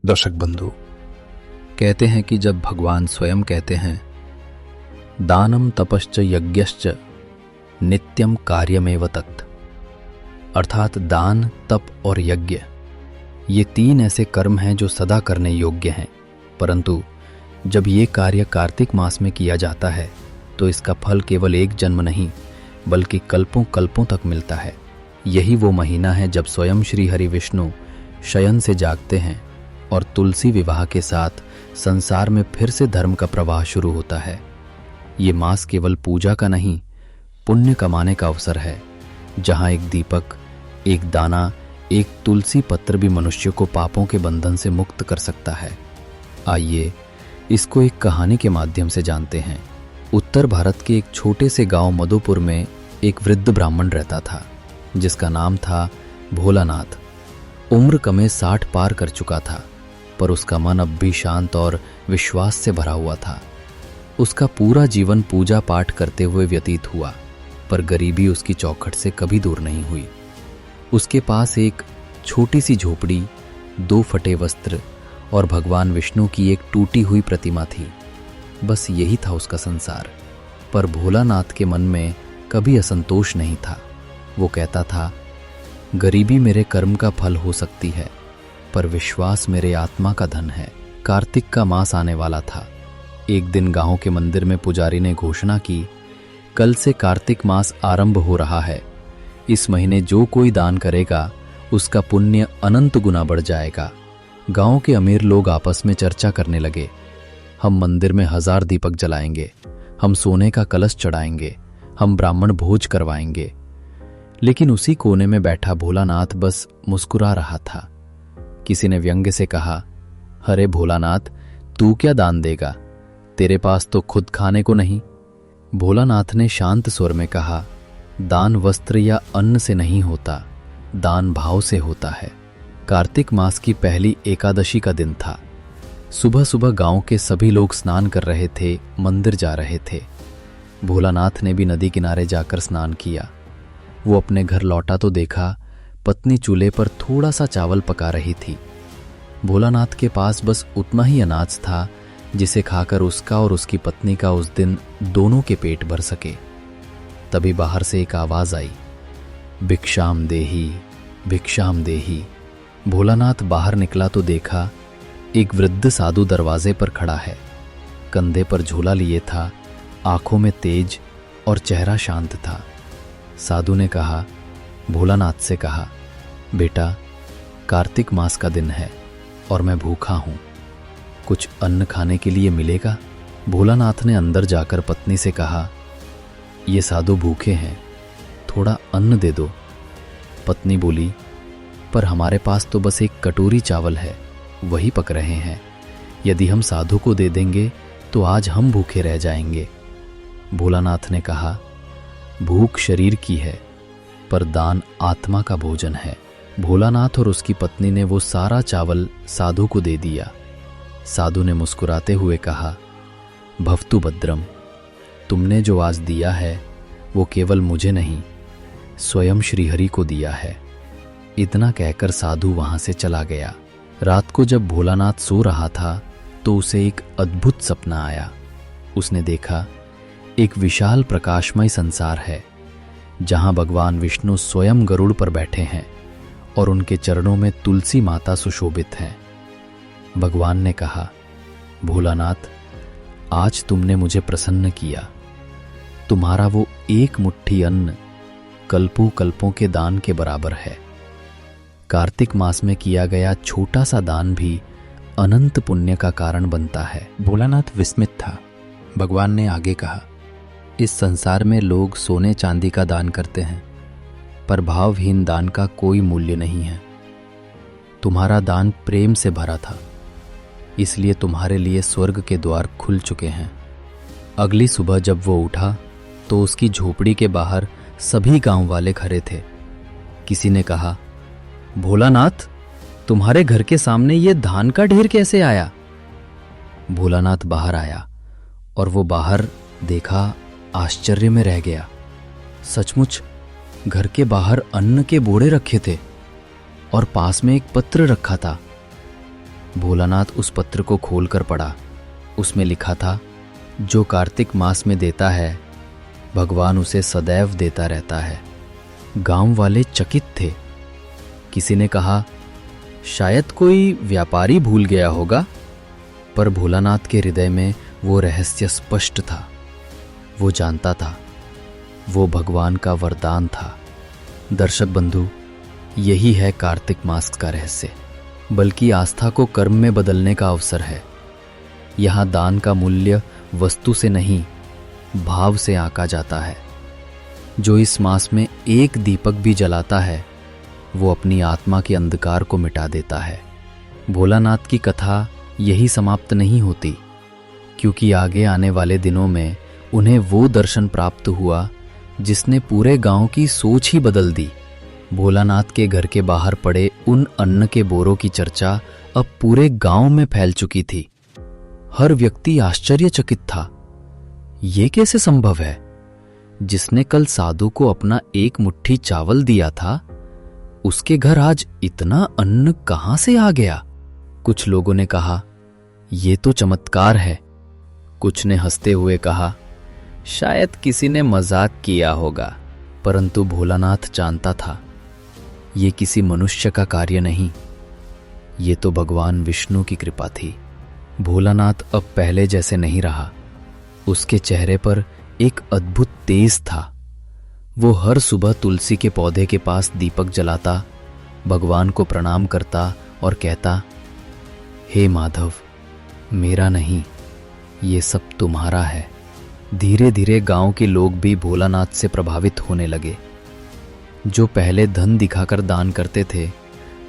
दर्शक बंधु, कहते हैं कि जब भगवान स्वयं कहते हैं दानम तपश्च यज्ञश्च नित्यम कार्यमेव तत्, अर्थात दान, तप और यज्ञ, ये तीन ऐसे कर्म हैं जो सदा करने योग्य हैं, परंतु जब ये कार्य कार्तिक मास में किया जाता है तो इसका फल केवल एक जन्म नहीं बल्कि कल्पों कल्पों तक मिलता है। यही वो महीना है जब स्वयं श्री हरि विष्णु शयन से जागते हैं और तुलसी विवाह के साथ संसार में फिर से धर्म का प्रवाह शुरू होता है। ये मास केवल पूजा का नहीं, पुण्य कमाने का अवसर है, जहां एक दीपक, एक दाना, एक तुलसी पत्र भी मनुष्य को पापों के बंधन से मुक्त कर सकता है। आइए इसको एक कहानी के माध्यम से जानते हैं। उत्तर भारत के एक छोटे से गांव मधुपुर में एक वृद्ध ब्राह्मण रहता था जिसका नाम था भोलानाथ। उम्र कमे 60 पार कर चुका था, पर उसका मन अब भी शांत और विश्वास से भरा हुआ था। उसका पूरा जीवन पूजा पाठ करते हुए व्यतीत हुआ, पर गरीबी उसकी चौखट से कभी दूर नहीं हुई। उसके पास एक छोटी सी झोपड़ी, 2 फटे वस्त्र और भगवान विष्णु की एक टूटी हुई प्रतिमा थी। बस यही था उसका संसार। पर भोलानाथ के मन में कभी असंतोष नहीं था। वो कहता था, गरीबी मेरे कर्म का फल हो सकती है, पर विश्वास मेरे आत्मा का धन है। कार्तिक का मास आने वाला था। एक दिन गांव के मंदिर में पुजारी ने घोषणा की, कल से कार्तिक मास आरंभ हो रहा है। इस महीने जो कोई दान करेगा उसका पुण्य अनंत गुना बढ़ जाएगा। गांव के अमीर लोग आपस में चर्चा करने लगे, हम मंदिर में 1000 दीपक जलाएंगे, हम सोने का कलश चढ़ाएंगे, हम ब्राह्मण भोज करवाएंगे। लेकिन उसी कोने में बैठा भोलानाथ बस मुस्कुरा रहा था। किसी ने व्यंग्य से कहा, अरे भोलानाथ, तू क्या दान देगा, तेरे पास तो खुद खाने को नहीं। भोलानाथ ने शांत स्वर में कहा, दान वस्त्र या अन्न से नहीं होता, दान भाव से होता है। कार्तिक मास की पहली एकादशी का दिन था। सुबह सुबह गांव के सभी लोग स्नान कर रहे थे, मंदिर जा रहे थे। भोलानाथ ने भी नदी किनारे जाकर स्नान किया। वो अपने घर लौटा तो देखा पत्नी चूल्हे पर थोड़ा सा चावल पका रही थी। भोलानाथ के पास बस उतना ही अनाज था जिसे खाकर उसका और उसकी पत्नी का उस दिन दोनों के पेट भर सके। तभी बाहर से एक आवाज आई, भिक्षाम देही, भिक्षाम देही। भोलानाथ बाहर निकला तो देखा एक वृद्ध साधु दरवाजे पर खड़ा है। कंधे पर झोला लिए था, आंखों में तेज और चेहरा शांत था। साधु ने कहा, भोलानाथ से कहा, बेटा, कार्तिक मास का दिन है और मैं भूखा हूं, कुछ अन्न खाने के लिए मिलेगा? भोलानाथ ने अंदर जाकर पत्नी से कहा, ये साधु भूखे हैं, थोड़ा अन्न दे दो। पत्नी बोली, पर हमारे पास तो बस एक कटोरी चावल है, वही पक रहे हैं। यदि हम साधु को दे देंगे तो आज हम भूखे रह जाएंगे। भोलानाथ ने कहा, भूख शरीर की है, पर दान आत्मा का भोजन है। भोलानाथ और उसकी पत्नी ने वो सारा चावल साधु को दे दिया। साधु ने मुस्कुराते हुए कहा, भवतु भद्रम, तुमने जो आज दिया है वो केवल मुझे नहीं, स्वयं श्रीहरि को दिया है। इतना कहकर साधु वहां से चला गया। रात को जब भोलानाथ सो रहा था तो उसे एक अद्भुत सपना आया। उसने देखा एक विशाल प्रकाशमय संसार है, जहां भगवान विष्णु स्वयं गरुड़ पर बैठे हैं और उनके चरणों में तुलसी माता सुशोभित हैं। भगवान ने कहा, भोलानाथ, आज तुमने मुझे प्रसन्न किया। तुम्हारा वो एक मुट्ठी अन्न कल्पों कल्पों के दान के बराबर है। कार्तिक मास में किया गया छोटा सा दान भी अनंत पुण्य का कारण बनता है। भोलानाथ विस्मित था। भगवान ने आगे कहा, इस संसार में लोग सोने चांदी का दान करते हैं, पर भावहीन दान का कोई मूल्य नहीं है। तुम्हारा दान प्रेम से भरा था, इसलिए तुम्हारे लिए स्वर्ग के द्वार खुल चुके हैं। अगली सुबह जब वो उठा तो उसकी झोपड़ी के बाहर सभी गांव वाले खड़े थे। किसी ने कहा, भोलानाथ, तुम्हारे घर के सामने ये धान का ढेर कैसे आया? भोलानाथ बाहर आया और वो बाहर देखा, आश्चर्य में रह गया। सचमुच घर के बाहर अन्न के बोरे रखे थे और पास में एक पत्र रखा था। भोलानाथ उस पत्र को खोलकर पढ़ा। उसमें लिखा था, जो कार्तिक मास में देता है भगवान उसे सदैव देता रहता है। गांव वाले चकित थे। किसी ने कहा, शायद कोई व्यापारी भूल गया होगा, पर भोलानाथ के हृदय में वो रहस्य स्पष्ट था। वो जानता था, वो भगवान का वरदान था। दर्शक बंधु, यही है कार्तिक मास का रहस्य, बल्कि आस्था को कर्म में बदलने का अवसर है। यहाँ दान का मूल्य वस्तु से नहीं, भाव से आंका जाता है। जो इस मास में एक दीपक भी जलाता है, वो अपनी आत्मा के अंधकार को मिटा देता है। भोलानाथ की कथा यही समाप्त नहीं होती, क्योंकि आगे आने वाले दिनों में उन्हें वो दर्शन प्राप्त हुआ जिसने पूरे गांव की सोच ही बदल दी। भोलानाथ के घर के बाहर पड़े उन अन्न के बोरों की चर्चा अब पूरे गांव में फैल चुकी थी। हर व्यक्ति आश्चर्यचकित था। ये कैसे संभव है? जिसने कल साधु को अपना एक मुट्ठी चावल दिया था, उसके घर आज इतना अन्न कहां से आ गया? कुछ लोगों ने कहा, ये तो चमत्कार है। कुछ ने हंसते हुए कहा, शायद किसी ने मजाक किया होगा। परंतु भोलानाथ जानता था, ये किसी मनुष्य का कार्य नहीं, ये तो भगवान विष्णु की कृपा थी। भोलानाथ अब पहले जैसे नहीं रहा। उसके चेहरे पर एक अद्भुत तेज था। वो हर सुबह तुलसी के पौधे के पास दीपक जलाता, भगवान को प्रणाम करता और कहता, हे माधव, मेरा नहीं, ये सब तुम्हारा है। धीरे धीरे गांव के लोग भी भोलानाथ से प्रभावित होने लगे। जो पहले धन दिखाकर दान करते थे,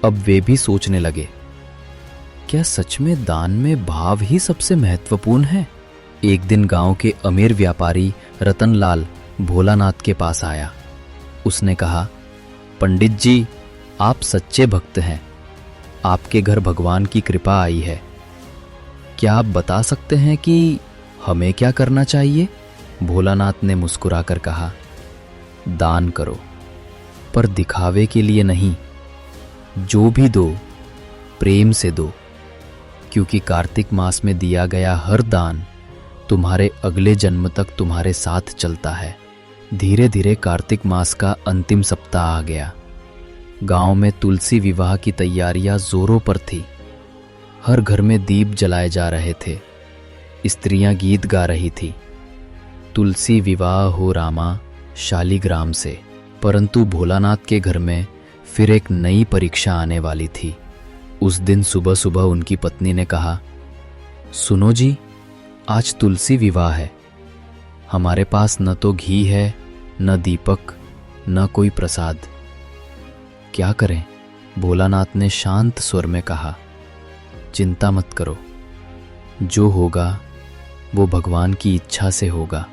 अब वे भी सोचने लगे, क्या सच में दान में भाव ही सबसे महत्वपूर्ण है? एक दिन गांव के अमीर व्यापारी रतनलाल भोलानाथ के पास आया। उसने कहा, पंडित जी, आप सच्चे भक्त हैं। आपके घर भगवान की कृपा आई है। क्या आप बता सकते हैं कि हमें क्या करना चाहिए? भोलानाथ ने मुस्कुराकर कहा, दान करो, पर दिखावे के लिए नहीं। जो भी दो, प्रेम से दो, क्योंकि कार्तिक मास में दिया गया हर दान तुम्हारे अगले जन्म तक तुम्हारे साथ चलता है। धीरे धीरे कार्तिक मास का अंतिम सप्ताह आ गया। गांव में तुलसी विवाह की तैयारियां जोरों पर थी। हर घर में दीप जलाए जा रहे थे। स्त्रियां गीत गा रही थी, तुलसी विवाह हो रामा शालिग्राम से। परंतु भोलानाथ के घर में फिर एक नई परीक्षा आने वाली थी। उस दिन सुबह सुबह उनकी पत्नी ने कहा, सुनो जी, आज तुलसी विवाह है। हमारे पास न तो घी है, न दीपक, न कोई प्रसाद। क्या करें? भोलानाथ ने शांत स्वर में कहा, चिंता मत करो, जो होगा वो भगवान की इच्छा से होगा।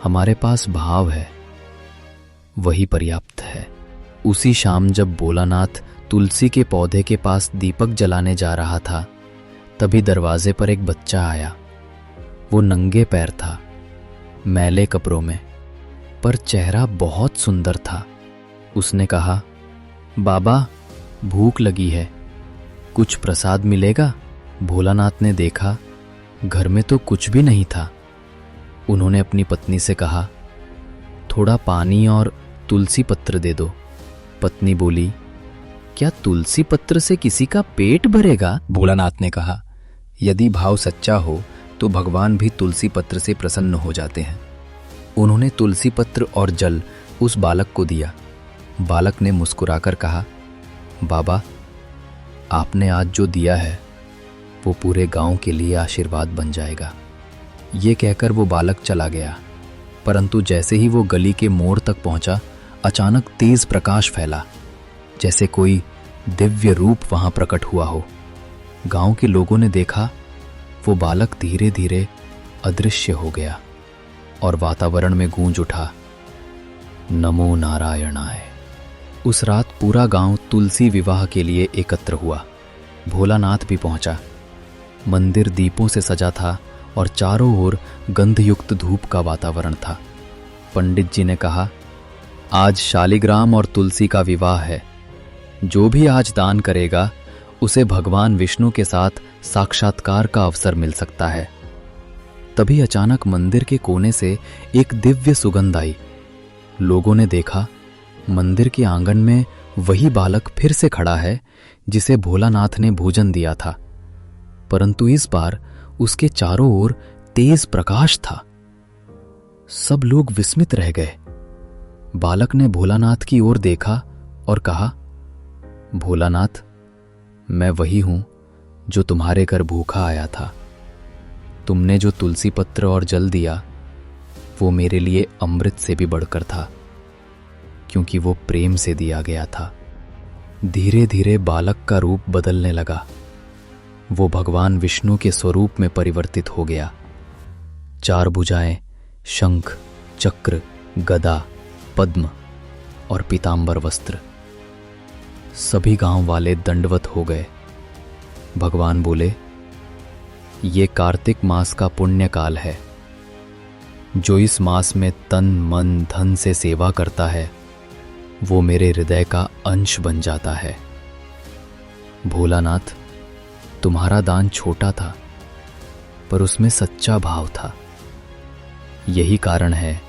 हमारे पास भाव है, वही पर्याप्त है। उसी शाम जब भोलानाथ तुलसी के पौधे के पास दीपक जलाने जा रहा था, तभी दरवाजे पर एक बच्चा आया। वो नंगे पैर था, मैले कपड़ों में, पर चेहरा बहुत सुंदर था। उसने कहा, बाबा, भूख लगी है, कुछ प्रसाद मिलेगा? भोलानाथ ने देखा, घर में तो कुछ भी नहीं था। उन्होंने अपनी पत्नी से कहा, थोड़ा पानी और तुलसी पत्र दे दो। पत्नी बोली, क्या तुलसी पत्र से किसी का पेट भरेगा? भोलानाथ ने कहा, यदि भाव सच्चा हो तो भगवान भी तुलसी पत्र से प्रसन्न हो जाते हैं। उन्होंने तुलसी पत्र और जल उस बालक को दिया। बालक ने मुस्कुराकर कहा, बाबा, आपने आज जो दिया है वो पूरे गांव के लिए आशीर्वाद बन जाएगा। ये कहकर वो बालक चला गया। परंतु जैसे ही वो गली के मोड़ तक पहुंचा, अचानक तेज प्रकाश फैला, जैसे कोई दिव्य रूप वहां प्रकट हुआ हो। गांव के लोगों ने देखा, वो बालक धीरे धीरे अदृश्य हो गया और वातावरण में गूंज उठा, नमो नारायणाय। उस रात पूरा गांव तुलसी विवाह के लिए एकत्र हुआ। भोलानाथ भी पहुंचा। मंदिर दीपों से सजा था और चारों ओर गंधयुक्त धूप का वातावरण था। पंडित जी ने कहा, आज शालिग्राम और तुलसी का विवाह है। जो भी आज दान करेगा उसे भगवान विष्णु के साथ साक्षात्कार का अवसर मिल सकता है। तभी अचानक मंदिर के कोने से एक दिव्य सुगंध आई। लोगों ने देखा मंदिर के आंगन में वही बालक फिर से खड़ा है जिसे भोलानाथ ने भोजन दिया था, परंतु इस बार उसके चारों ओर तेज प्रकाश था। सब लोग विस्मित रह गए। बालक ने भोलानाथ की ओर देखा और कहा, भोलानाथ, मैं वही हूं जो तुम्हारे घर भूखा आया था। तुमने जो तुलसी पत्र और जल दिया वो मेरे लिए अमृत से भी बढ़कर था, क्योंकि वो प्रेम से दिया गया था। धीरे धीरे बालक का रूप बदलने लगा। वो भगवान विष्णु के स्वरूप में परिवर्तित हो गया। 4 भुजाएं, शंख, चक्र, गदा, पद्म और पीतांबर वस्त्र। सभी गांव वाले दंडवत हो गए। भगवान बोले, ये कार्तिक मास का पुण्य काल है। जो इस मास में तन मन धन से सेवा करता है वो मेरे हृदय का अंश बन जाता है। भोलानाथ, तुम्हारा दान छोटा था पर उसमें सच्चा भाव था। यही कारण है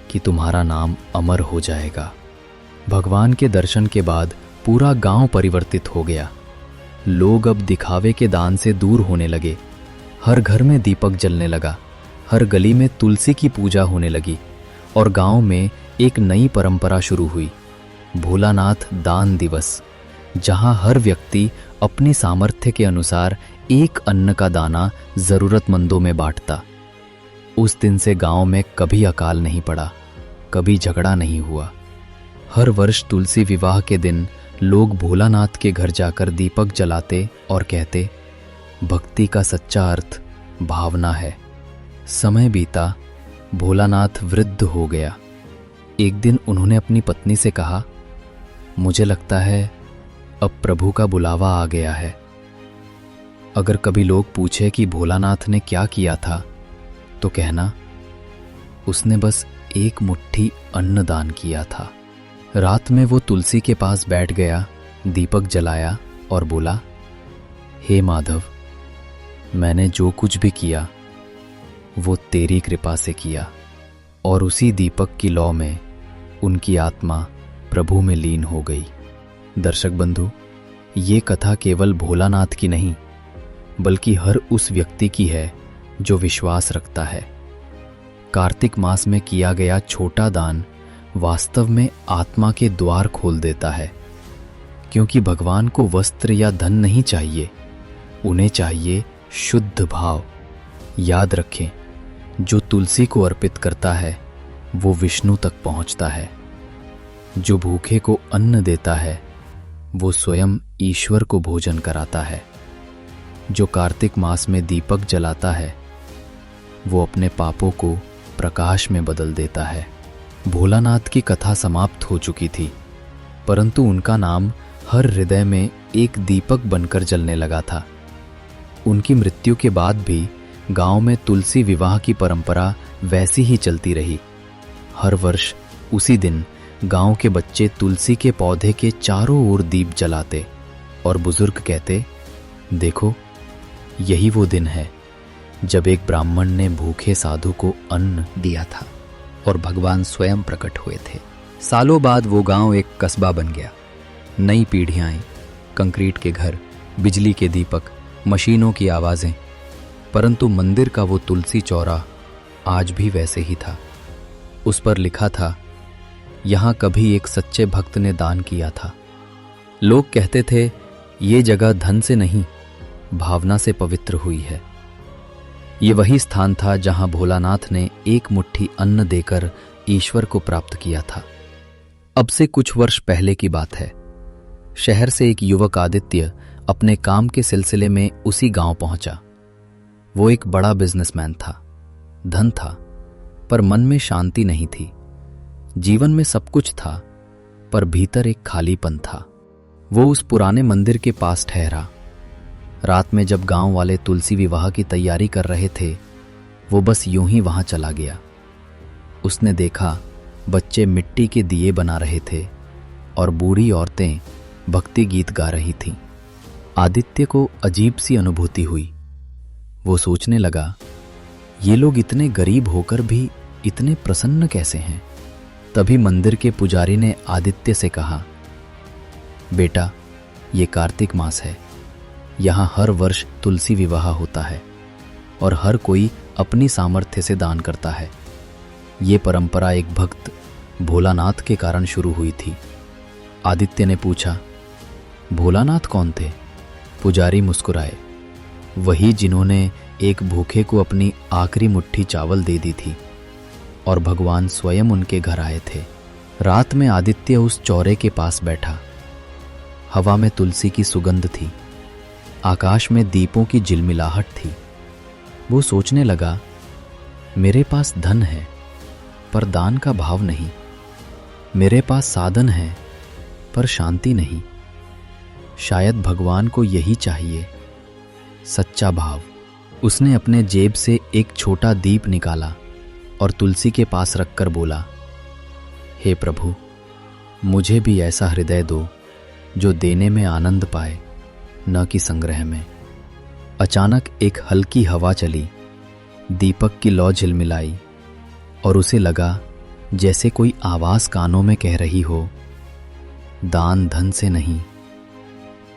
कि तुम्हारा नाम अमर हो जाएगा। भगवान के दर्शन के बाद पूरा गांव परिवर्तित हो गया। लोग अब दिखावे के दान से दूर होने लगे। हर घर में दीपक जलने लगा, हर गली में तुलसी की पूजा होने लगी और गांव में एक नई परंपरा शुरू हुई, भोलानाथ दान दिवस, जहां हर व्यक्ति अपनी सामर्थ्य के अनुसार एक अन्न का दाना जरूरतमंदों में बांटता। उस दिन से गांव में कभी अकाल नहीं पड़ा, कभी झगड़ा नहीं हुआ। हर वर्ष तुलसी विवाह के दिन लोग भोलानाथ के घर जाकर दीपक जलाते और कहते, भक्ति का सच्चा अर्थ भावना है। समय बीता, भोलानाथ वृद्ध हो गया। एक दिन उन्होंने अपनी पत्नी से कहा, मुझे लगता है अब प्रभु का बुलावा आ गया है। अगर कभी लोग पूछे कि भोलानाथ ने क्या किया था तो कहना, उसने बस एक मुट्ठी अन्न दान किया था। रात में वो तुलसी के पास बैठ गया, दीपक जलाया और बोला, हे माधव, मैंने जो कुछ भी किया वो तेरी कृपा से किया। और उसी दीपक की लौ में उनकी आत्मा प्रभु में लीन हो गई। दर्शक बंधु, ये कथा केवल भोलानाथ की नहीं बल्कि हर उस व्यक्ति की है जो विश्वास रखता है। कार्तिक मास में किया गया छोटा दान वास्तव में आत्मा के द्वार खोल देता है, क्योंकि भगवान को वस्त्र या धन नहीं चाहिए, उन्हें चाहिए शुद्ध भाव। याद रखें, जो तुलसी को अर्पित करता है वो विष्णु तक पहुंचता है। जो भूखे को अन्न देता है वो स्वयं ईश्वर को भोजन कराता है। जो कार्तिक मास में दीपक जलाता है वो अपने पापों को प्रकाश में बदल देता है। भोलानाथ की कथा समाप्त हो चुकी थी, परंतु उनका नाम हर हृदय में एक दीपक बनकर जलने लगा था। उनकी मृत्यु के बाद भी गांव में तुलसी विवाह की परंपरा वैसी ही चलती रही। हर वर्ष उसी दिन गांव के बच्चे तुलसी के पौधे के चारों ओर दीप जलाते और बुजुर्ग कहते, देखो, यही वो दिन है जब एक ब्राह्मण ने भूखे साधु को अन्न दिया था और भगवान स्वयं प्रकट हुए थे। सालों बाद वो गांव एक कस्बा बन गया। नई पीढ़ियां आई, कंक्रीट के घर, बिजली के दीपक, मशीनों की आवाजें, परंतु मंदिर का वो तुलसी चौरा आज भी वैसे ही था। उस पर लिखा था, यहां कभी एक सच्चे भक्त ने दान किया था। लोग कहते थे, ये जगह धन से नहीं, भावना से पवित्र हुई है। ये वही स्थान था जहां भोलानाथ ने एक मुट्ठी अन्न देकर ईश्वर को प्राप्त किया था। अब से कुछ वर्ष पहले की बात है। शहर से एक युवक आदित्य अपने काम के सिलसिले में उसी गांव पहुंचा। वो एक बड़ा बिजनेसमैन था, धन था, पर मन में शांति नहीं थी। जीवन में सब कुछ था, पर भीतर एक खालीपन था। वो उस पुराने मंदिर के पास ठहरा। रात में जब गांव वाले तुलसी विवाह की तैयारी कर रहे थे, वो बस यूं ही वहां चला गया। उसने देखा बच्चे मिट्टी के दिए बना रहे थे और बूढ़ी औरतें भक्ति गीत गा रही थीं। आदित्य को अजीब सी अनुभूति हुई। वो सोचने लगा, ये लोग इतने गरीब होकर भी इतने प्रसन्न कैसे हैं। तभी मंदिर के पुजारी ने आदित्य से कहा, बेटा, ये कार्तिक मास है। यहाँ हर वर्ष तुलसी विवाह होता है और हर कोई अपनी सामर्थ्य से दान करता है। ये परंपरा एक भक्त भोलानाथ के कारण शुरू हुई थी। आदित्य ने पूछा, भोलानाथ कौन थे? पुजारी मुस्कुराए, वही जिन्होंने एक भूखे को अपनी आखिरी मुट्ठी चावल दे दी थी और भगवान स्वयं उनके घर आए थे। रात में आदित्य उस चौरे के पास बैठा। हवा में तुलसी की सुगंध थी, आकाश में दीपों की झिलमिलाहट थी। वो सोचने लगा, मेरे पास धन है पर दान का भाव नहीं। मेरे पास साधन है पर शांति नहीं। शायद भगवान को यही चाहिए, सच्चा भाव। उसने अपने जेब से एक छोटा दीप निकाला और तुलसी के पास रखकर बोला, हे प्रभु, मुझे भी ऐसा हृदय दो जो देने में आनंद पाए, न कि संग्रह में। अचानक एक हल्की हवा चली, दीपक की लौ झिलमिलाई और उसे लगा जैसे कोई आवाज कानों में कह रही हो, दान धन से नहीं,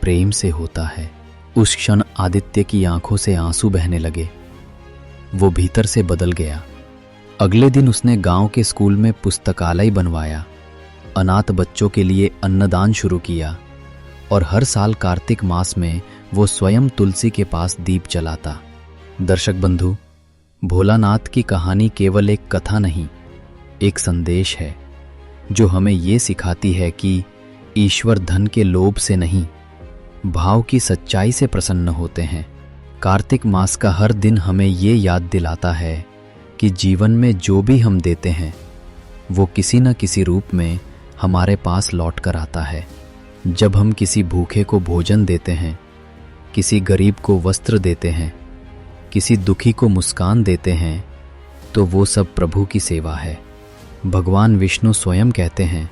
प्रेम से होता है। उस क्षण आदित्य की आंखों से आंसू बहने लगे। वो भीतर से बदल गया। अगले दिन उसने गांव के स्कूल में पुस्तकालय बनवाया, अनाथ बच्चों के लिए अन्नदान शुरू किया और हर साल कार्तिक मास में वो स्वयं तुलसी के पास दीप जलाता। दर्शक बंधु, भोलानाथ की कहानी केवल एक कथा नहीं, एक संदेश है जो हमें ये सिखाती है कि ईश्वर धन के लोभ से नहीं, भाव की सच्चाई से प्रसन्न होते हैं। कार्तिक मास का हर दिन हमें ये याद दिलाता है कि जीवन में जो भी हम देते हैं वो किसी न किसी रूप में हमारे पास लौट कर आता है। जब हम किसी भूखे को भोजन देते हैं, किसी गरीब को वस्त्र देते हैं, किसी दुखी को मुस्कान देते हैं, तो वो सब प्रभु की सेवा है। भगवान विष्णु स्वयं कहते हैं,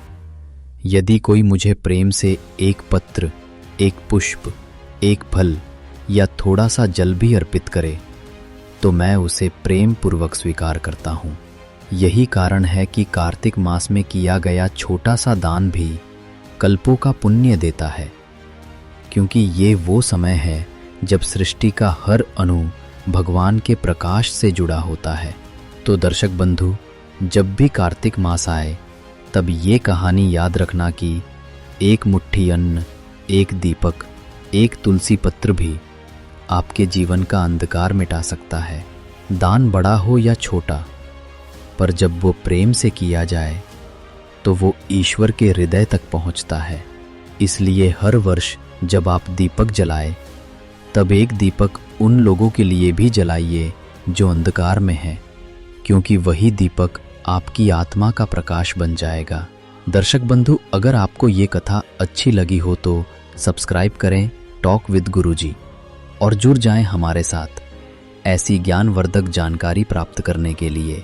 यदि कोई मुझे प्रेम से एक पत्र, एक पुष्प, एक फल या थोड़ा सा जल भी अर्पित करे तो मैं उसे प्रेम पूर्वक स्वीकार करता हूँ। यही कारण है कि कार्तिक मास में किया गया छोटा सा दान भी कल्पों का पुण्य देता है, क्योंकि ये वो समय है जब सृष्टि का हर अणु भगवान के प्रकाश से जुड़ा होता है। तो दर्शक बंधु, जब भी कार्तिक मास आए तब ये कहानी याद रखना कि एक मुट्ठी अन्न, एक दीपक, एक तुलसी पत्र भी आपके जीवन का अंधकार मिटा सकता है। दान बड़ा हो या छोटा, पर जब वो प्रेम से किया जाए तो वो ईश्वर के हृदय तक पहुंचता है। इसलिए हर वर्ष जब आप दीपक जलाए तब एक दीपक उन लोगों के लिए भी जलाइए जो अंधकार में हैं, क्योंकि वही दीपक आपकी आत्मा का प्रकाश बन जाएगा। दर्शक बंधु, अगर आपको ये कथा अच्छी लगी हो तो सब्सक्राइब करें टॉक विद गुरुजी और जुड़ जाएं हमारे साथ ऐसी ज्ञानवर्धक जानकारी प्राप्त करने के लिए।